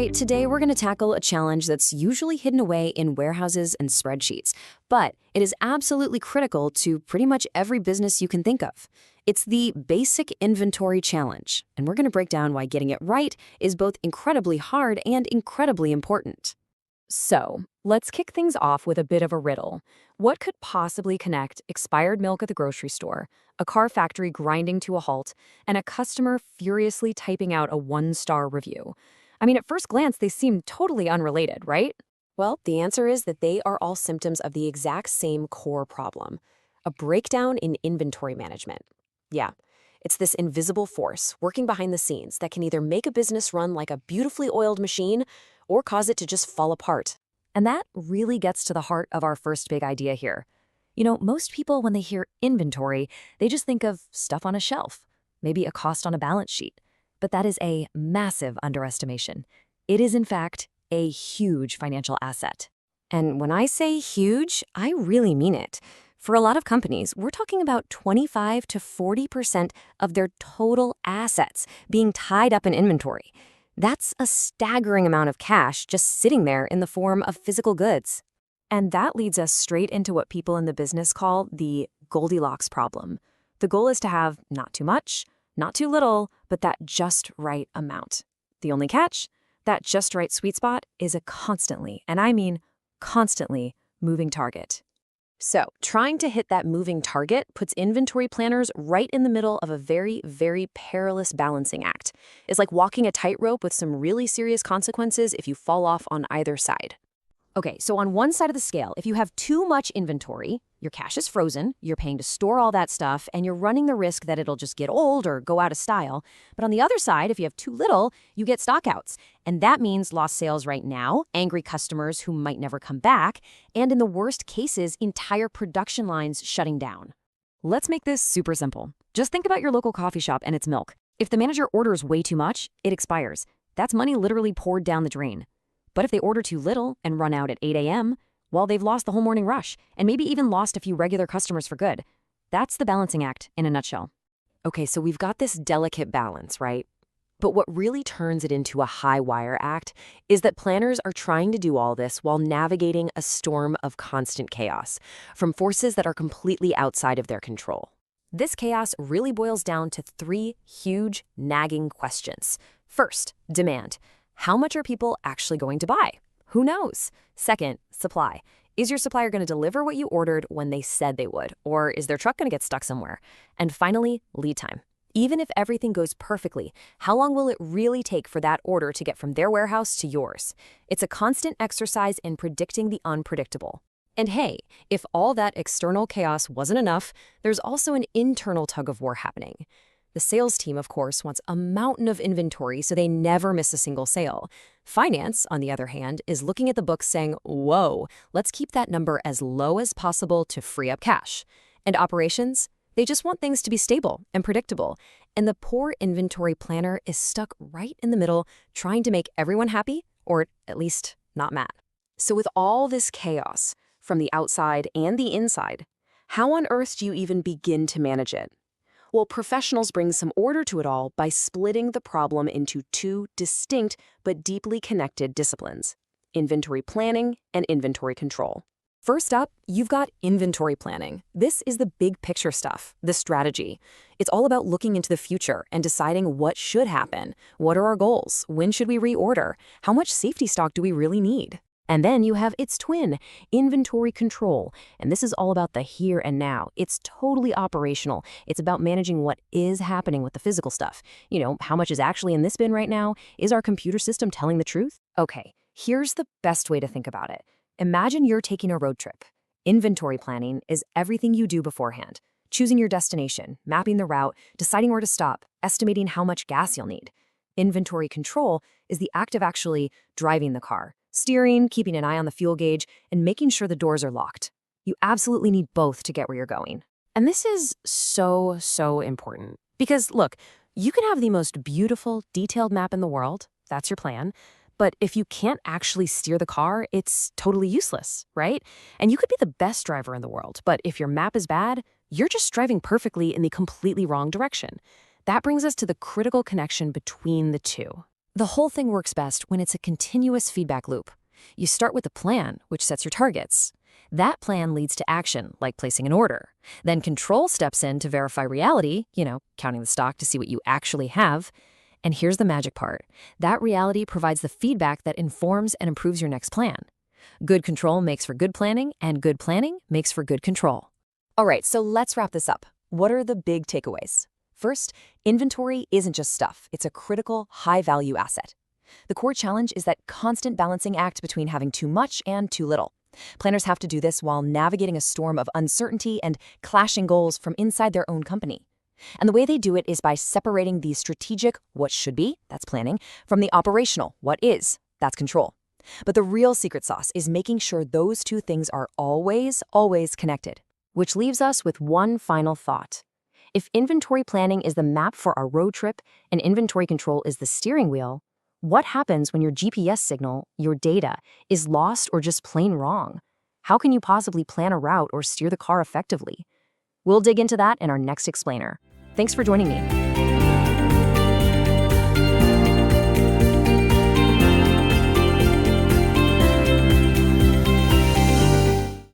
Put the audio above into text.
right, today we're going to tackle a challenge that's usually hidden away in warehouses and spreadsheets, but it is absolutely critical to pretty much every business you can think of. It's the basic inventory challenge, and we're going to break down why getting it right is both incredibly hard and incredibly important. So, let's kick things off with a bit of a riddle. What could possibly connect expired milk at the grocery store, a car factory grinding to a halt, and a customer furiously typing out a one-star review? I mean, at first glance, they seem totally unrelated, right? Well, the answer is that they are all symptoms of the exact same core problem, a breakdown in inventory management. Yeah, it's this invisible force working behind the scenes that can either make a business run like a beautifully oiled machine or cause it to just fall apart. And that really gets to the heart of our first big idea here. Most people, when they hear inventory, they just think of stuff on a shelf, maybe a cost on a balance sheet. But that is a massive underestimation. It is, in fact, a huge financial asset. And when I say huge, I really mean it. For a lot of companies, we're talking about 25 to 40% of their total assets being tied up in inventory. That's a staggering amount of cash just sitting there in the form of physical goods. And that leads us straight into what people in the business call the Goldilocks problem. The goal is to have not too much, not too little, but that just right amount. The only catch? That just right sweet spot is a constantly, and I mean constantly, moving target. So, trying to hit that moving target puts inventory planners right in the middle of a very, very perilous balancing act. It's like walking a tightrope with some really serious consequences if you fall off on either side. Okay, so on one side of the scale, if you have too much inventory, your cash is frozen, you're paying to store all that stuff, and you're running the risk that it'll just get old or go out of style. But on the other side, if you have too little, you get stockouts. And that means lost sales right now, angry customers who might never come back, and in the worst cases, entire production lines shutting down. Let's make this super simple. Just think about your local coffee shop and its milk. If the manager orders way too much, it expires. That's money literally poured down the drain. But if they order too little and run out at 8 a.m., well, they've lost the whole morning rush and maybe even lost a few regular customers for good. That's the balancing act in a nutshell. Okay, so we've got this delicate balance, right? But what really turns it into a high wire act is that planners are trying to do all this while navigating a storm of constant chaos from forces that are completely outside of their control. This chaos really boils down to three huge, nagging questions. First, demand. How much are people actually going to buy? Who knows? Second, supply. Is your supplier going to deliver what you ordered when they said they would? Or is their truck going to get stuck somewhere? And finally, lead time. Even if everything goes perfectly, how long will it really take for that order to get from their warehouse to yours? It's a constant exercise in predicting the unpredictable. And hey, if all that external chaos wasn't enough, there's also an internal tug-of-war happening. The sales team, of course, wants a mountain of inventory so they never miss a single sale. Finance, on the other hand, is looking at the books saying, whoa, let's keep that number as low as possible to free up cash. And operations? They just want things to be stable and predictable. And the poor inventory planner is stuck right in the middle, trying to make everyone happy, or at least not mad. So with all this chaos, from the outside and the inside, how on earth do you even begin to manage it? Well, professionals bring some order to it all by splitting the problem into two distinct but deeply connected disciplines: inventory planning and inventory control. First up, you've got inventory planning. This is the big picture stuff, the strategy. It's all about looking into the future and deciding what should happen. What are our goals? When should we reorder? How much safety stock do we really need? And then you have its twin, inventory control. And this is all about the here and now. It's totally operational. It's about managing what is happening with the physical stuff. How much is actually in this bin right now? Is our computer system telling the truth? Okay, here's the best way to think about it. Imagine you're taking a road trip. Inventory planning is everything you do beforehand. Choosing your destination, mapping the route, deciding where to stop, estimating how much gas you'll need. Inventory control is the act of actually driving the car. Steering, keeping an eye on the fuel gauge, and making sure the doors are locked. You absolutely need both to get where you're going. And this is so important. Because look, you can have the most beautiful, detailed map in the world. That's your plan. But if you can't actually steer the car, it's totally useless, right? And you could be the best driver in the world, but if your map is bad, you're just driving perfectly in the completely wrong direction. That brings us to the critical connection between the two. The whole thing works best when it's a continuous feedback loop. You start with a plan, which sets your targets. That plan leads to action, like placing an order. Then control steps in to verify reality, counting the stock to see what you actually have. And here's the magic part. That reality provides the feedback that informs and improves your next plan. Good control makes for good planning, and good planning makes for good control. All right, so let's wrap this up. What are the big takeaways? First, inventory isn't just stuff. It's a critical, high-value asset. The core challenge is that constant balancing act between having too much and too little. Planners have to do this while navigating a storm of uncertainty and clashing goals from inside their own company. And the way they do it is by separating the strategic, what should be, that's planning, from the operational, what is, that's control. But the real secret sauce is making sure those two things are always, always connected. Which leaves us with one final thought. If inventory planning is the map for our road trip and inventory control is the steering wheel, what happens when your GPS signal, your data, is lost or just plain wrong? How can you possibly plan a route or steer the car effectively? We'll dig into that in our next explainer. Thanks for joining me.